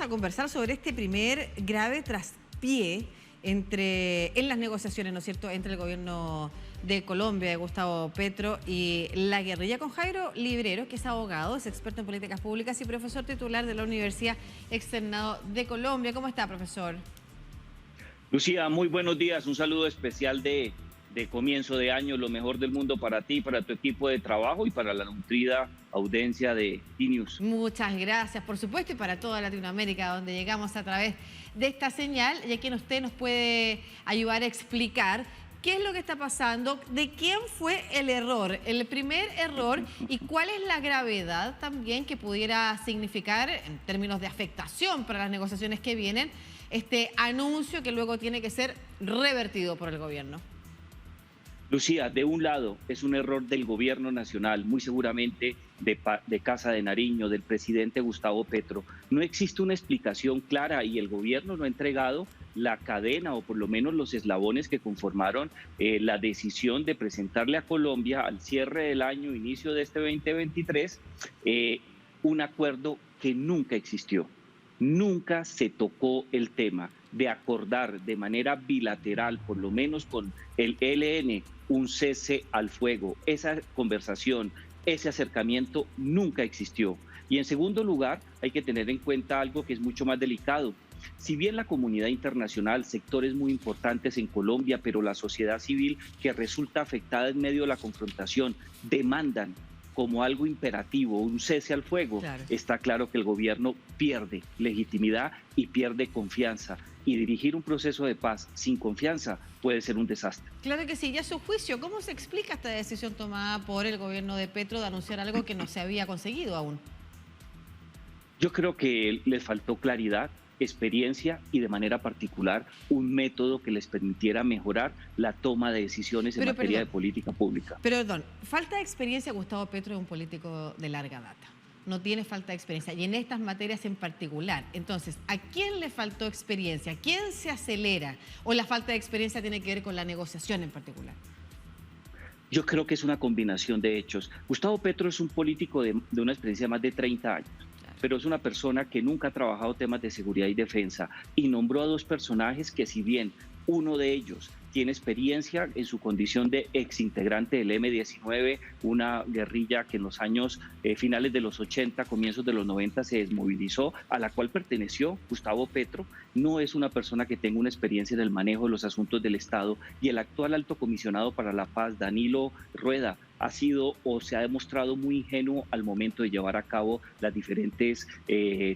a conversar sobre este primer grave traspié en las negociaciones, ¿no es cierto?, entre el gobierno de Colombia, de Gustavo Petro, y la guerrilla, con Jairo Libreros, que es abogado, es experto en políticas públicas y profesor titular de la Universidad Externado de Colombia. ¿Cómo está, profesor? Lucía, muy buenos días. Un saludo especial de comienzo de año. Lo mejor del mundo para ti, para tu equipo de trabajo y para la nutrida audiencia de T-News. Muchas gracias, por supuesto, y para toda Latinoamérica, donde llegamos a través de esta señal, ya que usted nos puede ayudar a explicar qué es lo que está pasando, de quién fue el error, el primer error, y cuál es la gravedad también que pudiera significar, en términos de afectación para las negociaciones que vienen, este anuncio que luego tiene que ser revertido por el gobierno. Lucía, de un lado es un error del gobierno nacional, muy seguramente de Casa de Nariño, del presidente Gustavo Petro. No existe una explicación clara y el gobierno no ha entregado la cadena o por lo menos los eslabones que conformaron la decisión de presentarle a Colombia al cierre del año, inicio de este 2023, un acuerdo que nunca existió. Nunca se tocó el tema de acordar de manera bilateral, por lo menos con el ELN, un cese al fuego. Esa conversación, ese acercamiento nunca existió. Y en segundo lugar, hay que tener en cuenta algo que es mucho más delicado. Si bien la comunidad internacional, sectores muy importantes en Colombia, pero la sociedad civil que resulta afectada en medio de la confrontación, demandan como algo imperativo un cese al fuego, claro, está claro que el gobierno pierde legitimidad y pierde confianza. Y dirigir un proceso de paz sin confianza puede ser un desastre. Claro que sí. Y a su juicio, ¿cómo se explica esta decisión tomada por el gobierno de Petro de anunciar algo que no se había conseguido aún? Yo creo que les faltó claridad, experiencia y de manera particular un método que les permitiera mejorar la toma de decisiones en materia de política pública. Perdón, falta de experiencia. Gustavo Petro es un político de larga data. No tiene falta de experiencia, y en estas materias en particular. Entonces, ¿a quién le faltó experiencia? ¿Quién se acelera? ¿O la falta de experiencia tiene que ver con la negociación en particular? Yo creo que es una combinación de hechos. Gustavo Petro es un político de una experiencia de más de 30 años. Pero es una persona que nunca ha trabajado temas de seguridad y defensa y nombró a dos personajes que, si bien uno de ellos tiene experiencia en su condición de exintegrante del M-19, una guerrilla que en los años finales de los 80, comienzos de los 90 se desmovilizó, a la cual perteneció Gustavo Petro, no es una persona que tenga una experiencia en el manejo de los asuntos del Estado, y el actual alto comisionado para la paz, Danilo Rueda, ha sido o se ha demostrado muy ingenuo al momento de llevar a cabo las diferentes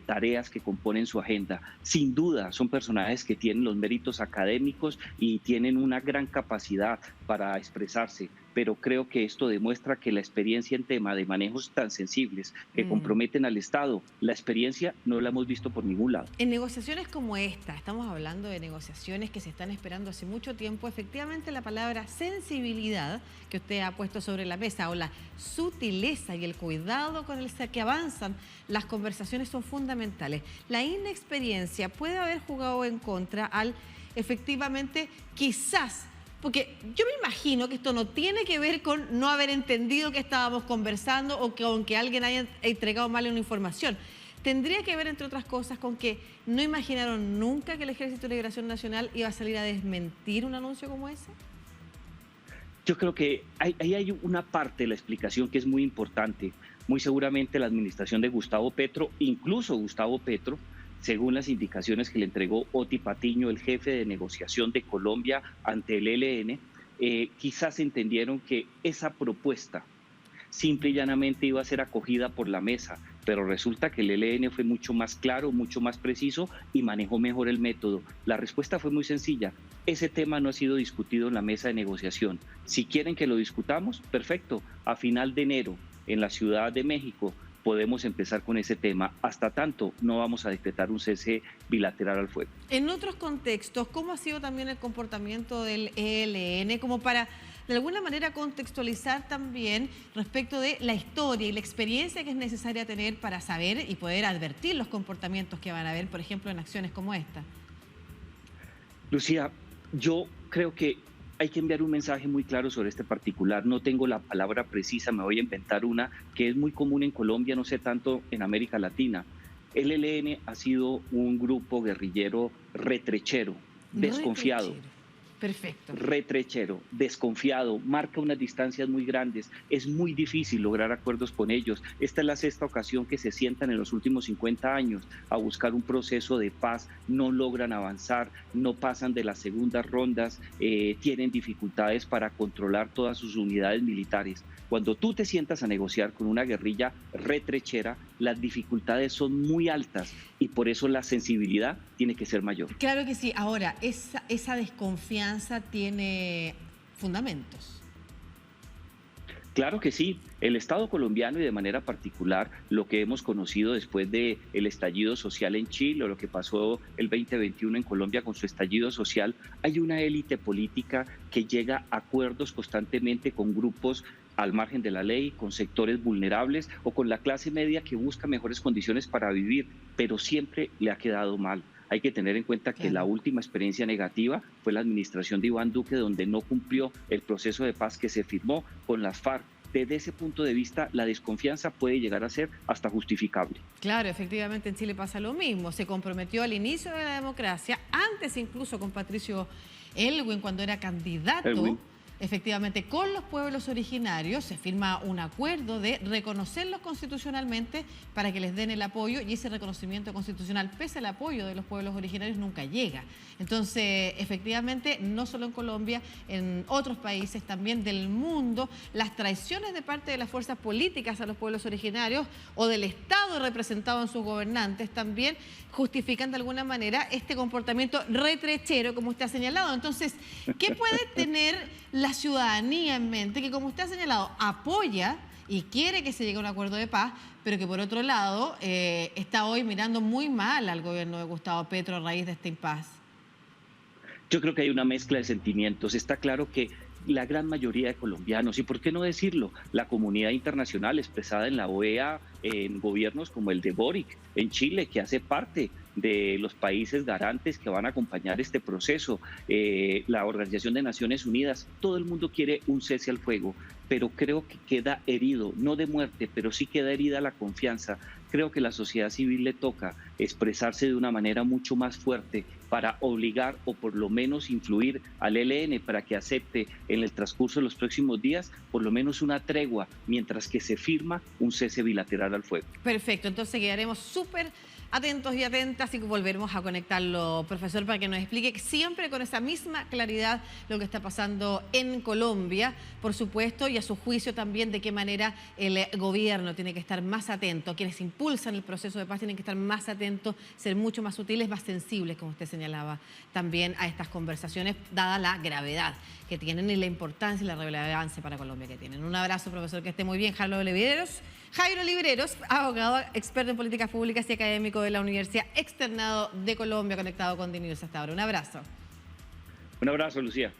tareas que componen su agenda. Sin duda son personajes que tienen los méritos académicos y tienen una gran capacidad para expresarse, pero creo que esto demuestra que la experiencia en tema de manejos tan sensibles que comprometen al Estado, la experiencia no la hemos visto por ningún lado. En negociaciones como esta, estamos hablando de negociaciones que se están esperando hace mucho tiempo, efectivamente la palabra sensibilidad que usted ha puesto sobre la mesa, o la sutileza y el cuidado con el que avanzan las conversaciones, son fundamentales. La inexperiencia puede haber jugado en contra al efectivamente quizás. Porque yo me imagino que esto no tiene que ver con no haber entendido que estábamos conversando o con que alguien haya entregado mal una información. Tendría que ver, entre otras cosas, con que no imaginaron nunca que el Ejército de Liberación Nacional iba a salir a desmentir un anuncio como ese. Yo creo que ahí hay una parte de la explicación que es muy importante. Muy seguramente la administración de Gustavo Petro, incluso Gustavo Petro, según las indicaciones que le entregó Oti Patiño, el jefe de negociación de Colombia ante el ELN, quizás entendieron que esa propuesta simple y llanamente iba a ser acogida por la mesa, pero resulta que el ELN fue mucho más claro, mucho más preciso y manejó mejor el método. La respuesta fue muy sencilla: ese tema no ha sido discutido en la mesa de negociación. Si quieren que lo discutamos, perfecto, a final de enero en la Ciudad de México podemos empezar con ese tema. Hasta tanto, no vamos a decretar un cese bilateral al fuego. En otros contextos, ¿cómo ha sido también el comportamiento del ELN? Como para, de alguna manera, contextualizar también respecto de la historia y la experiencia que es necesaria tener para saber y poder advertir los comportamientos que van a haber, por ejemplo, en acciones como esta. Lucía, yo creo que hay que enviar un mensaje muy claro sobre este particular. No tengo la palabra precisa, me voy a inventar una que es muy común en Colombia, no sé tanto en América Latina. El ELN ha sido un grupo guerrillero retrechero, desconfiado. Retrechero. Perfecto. Retrechero, desconfiado, marca unas distancias muy grandes, es muy difícil lograr acuerdos con ellos. Esta es la sexta ocasión que se sientan en los últimos 50 años a buscar un proceso de paz, no logran avanzar, no pasan de las segundas rondas, tienen dificultades para controlar todas sus unidades militares. Cuando tú te sientas a negociar con una guerrilla retrechera, las dificultades son muy altas y por eso la sensibilidad tiene que ser mayor. Claro que sí. Ahora, esa desconfianza tiene fundamentos. Claro que sí, el Estado colombiano y de manera particular lo que hemos conocido después del estallido social en Chile o lo que pasó el 2021 en Colombia con su estallido social, hay una élite política que llega a acuerdos constantemente con grupos al margen de la ley, con sectores vulnerables o con la clase media que busca mejores condiciones para vivir, pero siempre le ha quedado mal. Hay que tener en cuenta que la última experiencia negativa fue la administración de Iván Duque, donde no cumplió el proceso de paz que se firmó con las FARC. Desde ese punto de vista, la desconfianza puede llegar a ser hasta justificable. Claro, efectivamente en Chile pasa lo mismo. Se comprometió al inicio de la democracia, antes incluso con Patricio Elwin, cuando era candidato. Efectivamente, con los pueblos originarios se firma un acuerdo de reconocerlos constitucionalmente para que les den el apoyo y ese reconocimiento constitucional, pese al apoyo de los pueblos originarios, nunca llega. Entonces, efectivamente, no solo en Colombia, en otros países también del mundo, las traiciones de parte de las fuerzas políticas a los pueblos originarios o del Estado representado en sus gobernantes también justifican de alguna manera este comportamiento retrechero, como usted ha señalado. Entonces, ¿qué puede tener la ciudadanía en mente que, como usted ha señalado, apoya y quiere que se llegue a un acuerdo de paz, pero que por otro lado está hoy mirando muy mal al gobierno de Gustavo Petro a raíz de este impasse? Yo creo que hay una mezcla de sentimientos. Está claro que la gran mayoría de colombianos, y por qué no decirlo, la comunidad internacional expresada en la OEA, en gobiernos como el de Boric en Chile, que hace parte de los países garantes que van a acompañar este proceso, la Organización de Naciones Unidas, todo el mundo quiere un cese al fuego, pero creo que queda herido, no de muerte, pero sí queda herida la confianza. Creo que a la sociedad civil le toca expresarse de una manera mucho más fuerte para obligar o por lo menos influir al ELN para que acepte en el transcurso de los próximos días por lo menos una tregua mientras que se firma un cese bilateral al fuego. Perfecto, entonces quedaremos súper atentos y atentas y volveremos a conectarlo, profesor, para que nos explique siempre con esa misma claridad lo que está pasando en Colombia, por supuesto, y a su juicio también de qué manera el gobierno tiene que estar más atento, quienes impulsan el proceso de paz tienen que estar más atentos, ser mucho más sutiles, más sensibles, como usted señalaba, también a estas conversaciones, dada la gravedad que tienen y la importancia y la relevancia para Colombia que tienen. Un abrazo, profesor, que esté muy bien. Jairo Libreros, abogado, experto en políticas públicas y académico de la Universidad Externado de Colombia, conectado con DNews hasta ahora. Un abrazo. Un abrazo, Lucía.